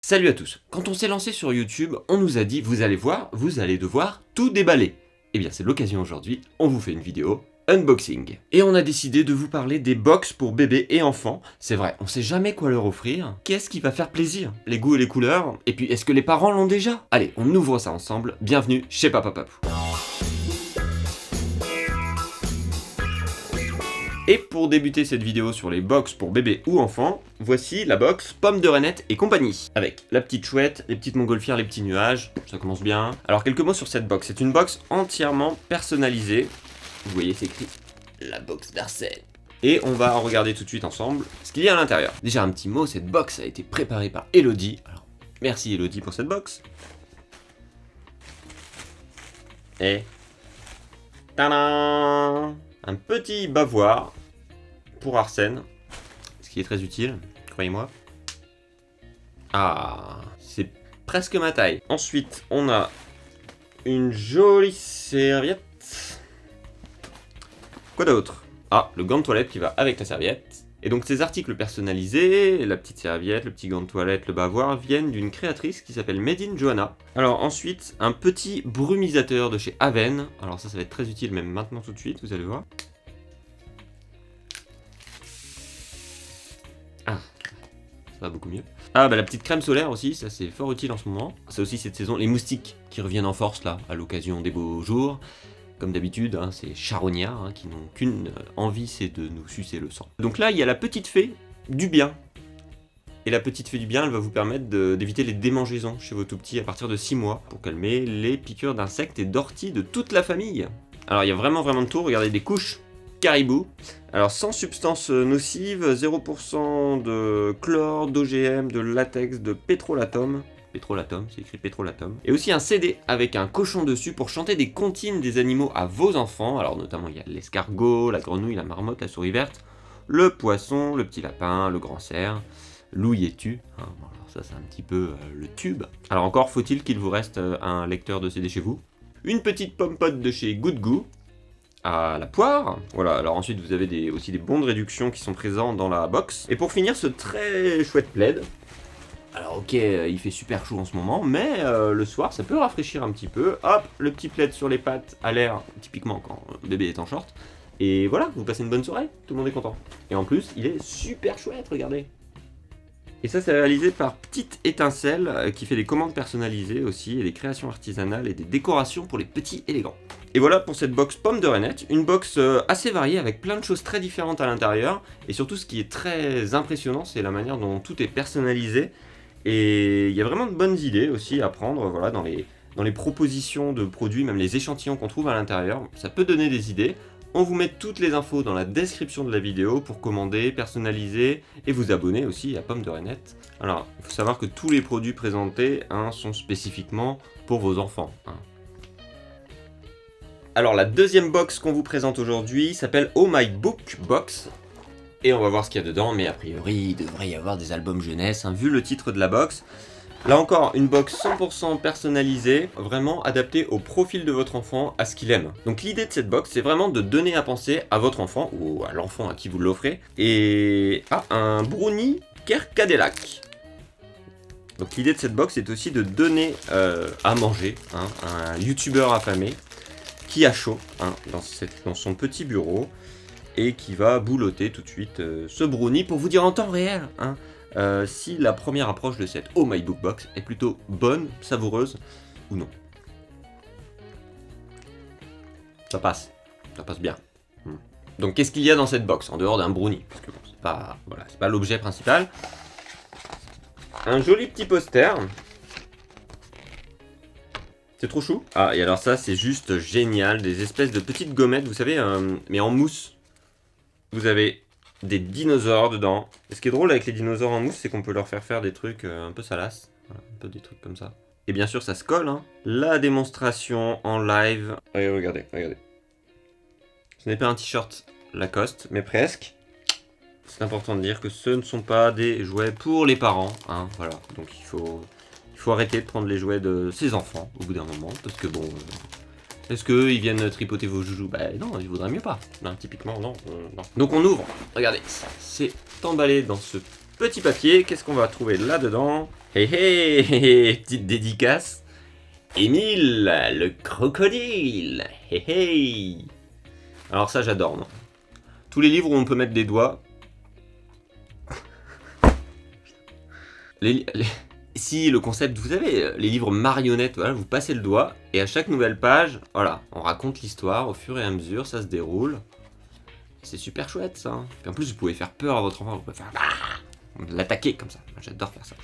Salut à tous. Quand on s'est lancé sur YouTube, on nous a dit vous allez voir, vous allez devoir tout déballer. Eh bien c'est l'occasion aujourd'hui, on vous fait une vidéo unboxing. Et on a décidé de vous parler des box pour bébés et enfants. C'est vrai, on sait jamais quoi leur offrir. Qu'est-ce qui va faire plaisir? Les goûts et les couleurs? Et puis est-ce que les parents l'ont déjà? Allez, on ouvre ça ensemble. Bienvenue chez Papa Papou. Et pour débuter cette vidéo sur les box pour bébés ou enfants, voici la box Pommes de Reinette et compagnie. Avec la petite chouette, les petites montgolfières, les petits nuages, ça commence bien. Alors quelques mots sur cette box, c'est une box entièrement personnalisée. Vous voyez, c'est écrit la box d'Arsène. Et on va en regarder tout de suite ensemble ce qu'il y a à l'intérieur. Déjà un petit mot, cette box a été préparée par Elodie. Alors merci Elodie pour cette box. Et tadam! Un petit bavoir pour Arsène, ce qui est très utile, croyez-moi. Ah, c'est presque ma taille. Ensuite, on a une jolie serviette. Quoi d'autre? Ah, le gant de toilette qui va avec la serviette. Et donc ces articles personnalisés, la petite serviette, le petit gant de toilette, le bavoir, viennent d'une créatrice qui s'appelle Made in Johanna. Alors ensuite, un petit brumisateur de chez Aven. Alors ça va être très utile même maintenant tout de suite, vous allez voir. Ah, ça va beaucoup mieux. Ah bah la petite crème solaire aussi, ça c'est fort utile en ce moment. C'est aussi cette saison, les moustiques qui reviennent en force là, à l'occasion des beaux jours. Comme d'habitude, hein, ces charognards hein, qui n'ont qu'une envie, c'est de nous sucer le sang. Donc là, il y a la petite fée du bien. Et la petite fée du bien, elle va vous permettre d'éviter les démangeaisons chez vos tout-petits à partir de 6 mois, pour calmer les piqûres d'insectes et d'orties de toute la famille. Alors il y a vraiment de tout, regardez des couches caribou. Alors sans substances nocives, 0% de chlore, d'OGM, de latex, de pétrolatum. Pétrolatum, c'est écrit pétrolatum. Et aussi un CD avec un cochon dessus pour chanter des comptines des animaux à vos enfants. Alors notamment il y a l'escargot, la grenouille, la marmotte, la souris verte, le poisson, le petit lapin, le grand cerf, l'ouillet-tu. Hein, alors ça c'est un petit peu le tube. Alors encore faut-il qu'il vous reste un lecteur de CD chez vous. Une petite pomme-pote de chez Good Goo. À la poire. Voilà, alors ensuite vous avez aussi des bons de réduction qui sont présents dans la box. Et pour finir ce très chouette plaid. Alors ok, il fait super chaud en ce moment, mais le soir ça peut rafraîchir un petit peu. Hop, le petit plaid sur les pattes à l'air, typiquement quand le bébé est en short. Et voilà, vous passez une bonne soirée, tout le monde est content. Et en plus, il est super chouette, regardez. Et ça c'est réalisé par Petite Étincelle, qui fait des commandes personnalisées aussi, et des créations artisanales et des décorations pour les petits et les grands. Et voilà pour cette box Pommes de Reinette, une box assez variée avec plein de choses très différentes à l'intérieur. Et surtout ce qui est très impressionnant, c'est la manière dont tout est personnalisé. Et il y a vraiment de bonnes idées aussi à prendre voilà, dans les propositions de produits, même les échantillons qu'on trouve à l'intérieur. Ça peut donner des idées. On vous met toutes les infos dans la description de la vidéo pour commander, personnaliser et vous abonner aussi à Pommes de Reinette. Alors, il faut savoir que tous les produits présentés sont spécifiquement pour vos enfants. Alors, la deuxième box qu'on vous présente aujourd'hui s'appelle Oh My Book Box. Et on va voir ce qu'il y a dedans, mais a priori, il devrait y avoir des albums jeunesse, vu le titre de la box. Là encore, une box 100% personnalisée, vraiment adaptée au profil de votre enfant, à ce qu'il aime. Donc l'idée de cette box, c'est vraiment de donner à penser à votre enfant, ou à l'enfant à qui vous l'offrez, et un brownie Kerkadelac. Donc l'idée de cette box, c'est aussi de donner à manger à un youtubeur affamé, qui a chaud dans son petit bureau, et qui va boulotter tout de suite ce brownie pour vous dire en temps réel si la première approche de cette Oh My Book Box est plutôt bonne, savoureuse ou non. Ça passe bien. Donc qu'est-ce qu'il y a dans cette box en dehors d'un brownie? Parce que bon, c'est pas l'objet principal. Un joli petit poster. C'est trop chou. Ah et alors ça c'est juste génial, des espèces de petites gommettes, vous savez, mais en mousse. Vous avez des dinosaures dedans. Et ce qui est drôle avec les dinosaures en mousse, c'est qu'on peut leur faire des trucs un peu salaces. Voilà, un peu des trucs comme ça. Et bien sûr, ça se colle. La démonstration en live. Allez, regardez. Ce n'est pas un t-shirt Lacoste, mais presque. C'est important de dire que ce ne sont pas des jouets pour les parents. Voilà, donc il faut arrêter de prendre les jouets de ses enfants au bout d'un moment. Parce que bon... Est-ce qu'ils viennent tripoter vos joujoux? Bah non, il vaudrait mieux pas. Non, typiquement, non. Donc on ouvre. Regardez, c'est emballé dans ce petit papier. Qu'est-ce qu'on va trouver là-dedans? Hé hé, petite dédicace. Émile, le crocodile. Hé hé. Alors ça j'adore, moi. Tous les livres où on peut mettre des doigts. Si le concept, vous savez, les livres marionnettes, voilà, vous passez le doigt, et à chaque nouvelle page, voilà, on raconte l'histoire au fur et à mesure, ça se déroule. C'est super chouette ça. Hein. Puis en plus, vous pouvez faire peur à votre enfant, vous pouvez faire l'attaquer comme ça. Moi, j'adore faire ça.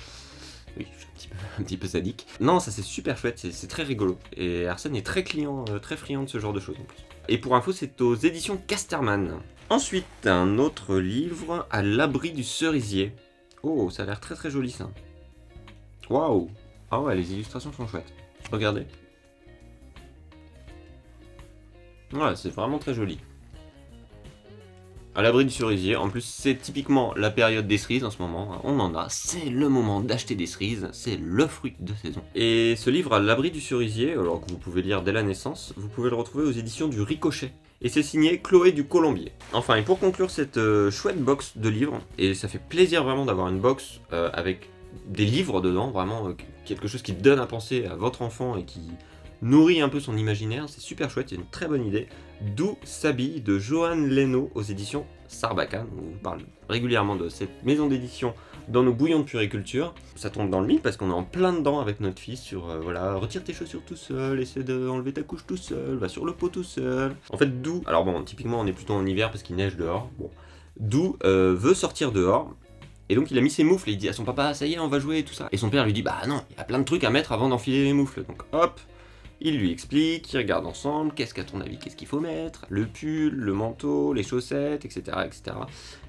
Oui, je suis un petit peu sadique. Non, ça c'est super chouette, c'est très rigolo. Et Arsène est très client, très friand de ce genre de choses en plus. Et pour info, c'est aux éditions Casterman. Ensuite, un autre livre, À l'abri du cerisier. Oh, ça a l'air très très joli ça. Waouh! Ah ouais, les illustrations sont chouettes. Regardez. Ouais, c'est vraiment très joli. À l'abri du cerisier, en plus c'est typiquement la période des cerises en ce moment, on en a, c'est le moment d'acheter des cerises, c'est le fruit de saison. Et ce livre À l'abri du cerisier, alors que vous pouvez lire dès la naissance, vous pouvez le retrouver aux éditions du Ricochet. Et c'est signé Chloé du Colombier. Enfin, et pour conclure cette chouette box de livres, et ça fait plaisir vraiment d'avoir une box avec des livres dedans, vraiment quelque chose qui donne à penser à votre enfant et qui nourrit un peu son imaginaire, c'est super chouette, c'est une très bonne idée. D'où s'habille de Johan Leno aux éditions Sarbacane. On vous parle régulièrement de cette maison d'édition dans nos bouillons de puriculture. Ça tombe dans le mille parce qu'on est en plein dedans avec notre fils sur voilà, retire tes chaussures tout seul, essaie d'enlever ta couche tout seul, va sur le pot tout seul. En fait, d'où, alors bon, typiquement on est plutôt en hiver parce qu'il neige dehors, bon, d'où veut sortir dehors. Et donc il a mis ses moufles et il dit à son papa, ça y est, on va jouer et tout ça. Et son père lui dit, bah non, il y a plein de trucs à mettre avant d'enfiler les moufles. Donc hop, il lui explique, ils regardent ensemble, qu'est-ce qu'à ton avis, qu'est-ce qu'il faut mettre, le pull, le manteau, les chaussettes, etc. etc.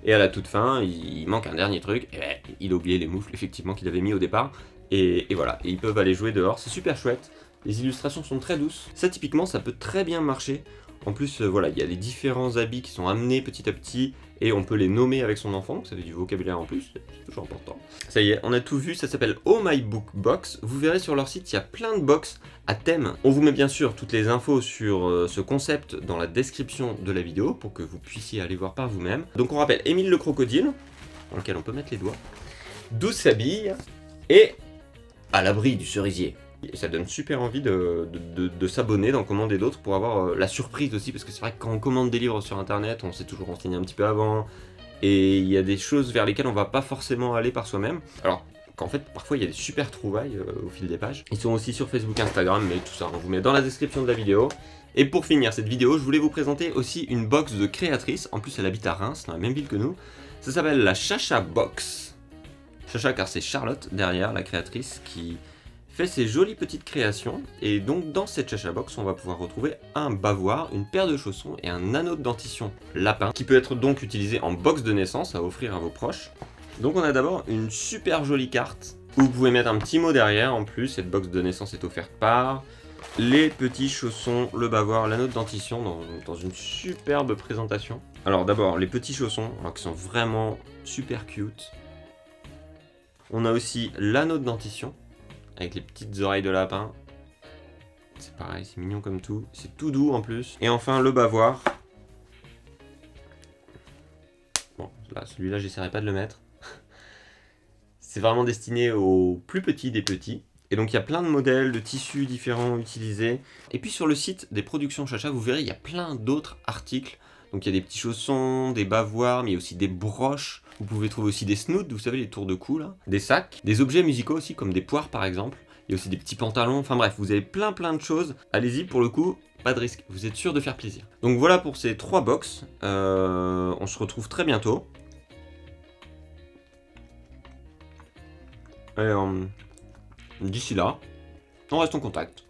Et à la toute fin, il manque un dernier truc, et il a oublié les moufles, effectivement, qu'il avait mis au départ. Et voilà, et ils peuvent aller jouer dehors, c'est super chouette. Les illustrations sont très douces. Ça, typiquement, ça peut très bien marcher. En plus, voilà, il y a les différents habits qui sont amenés petit à petit, et on peut les nommer avec son enfant, donc ça fait du vocabulaire en plus, c'est toujours important. Ça y est, on a tout vu, ça s'appelle Oh My Book Box. Vous verrez sur leur site, il y a plein de box à thème. On vous met bien sûr toutes les infos sur ce concept dans la description de la vidéo, pour que vous puissiez aller voir par vous-même. Donc on rappelle Émile le crocodile, dans lequel on peut mettre les doigts, 12 s'habille, et À l'abri du cerisier. Et ça donne super envie de s'abonner, d'en commander d'autres pour avoir la surprise aussi, parce que c'est vrai que quand on commande des livres sur internet, on s'est toujours renseigné un petit peu avant, et il y a des choses vers lesquelles on va pas forcément aller par soi-même. Alors qu'en fait, parfois il y a des super trouvailles au fil des pages. Ils sont aussi sur Facebook, Instagram, mais tout ça, on vous met dans la description de la vidéo. Et pour finir cette vidéo, je voulais vous présenter aussi une box de créatrice. En plus, elle habite à Reims, dans la même ville que nous. Ça s'appelle la Chacha Box. Chacha car c'est Charlotte derrière, la créatrice, qui fait ses jolies petites créations. Et donc dans cette Chacha Box, on va pouvoir retrouver un bavoir, une paire de chaussons et un anneau de dentition lapin, qui peut être donc utilisé en box de naissance à offrir à vos proches. Donc on a d'abord une super jolie carte, où vous pouvez mettre un petit mot derrière. En plus, cette box de naissance est offerte par les petits chaussons, le bavoir, l'anneau de dentition dans une superbe présentation. Alors d'abord, les petits chaussons, alors, qui sont vraiment super cute. On a aussi l'anneau de dentition, avec les petites oreilles de lapin. C'est pareil, c'est mignon comme tout. C'est tout doux en plus. Et enfin, le bavoir. Bon, là, celui-là, j'essaierai pas de le mettre. C'est vraiment destiné aux plus petits des petits. Et donc, il y a plein de modèles, de tissus différents utilisés. Et puis, sur le site des productions Chacha, vous verrez, il y a plein d'autres articles. Donc, il y a des petits chaussons, des bavoirs, mais il y a aussi des broches. Vous pouvez trouver aussi des snoods, vous savez, les tours de cou, là. Des sacs, des objets musicaux aussi, comme des poires, par exemple. Il y a aussi des petits pantalons. Enfin bref, vous avez plein de choses. Allez-y, pour le coup, pas de risque. Vous êtes sûr de faire plaisir. Donc, voilà pour ces 3 box. On se retrouve très bientôt. Et d'ici là, on reste en contact.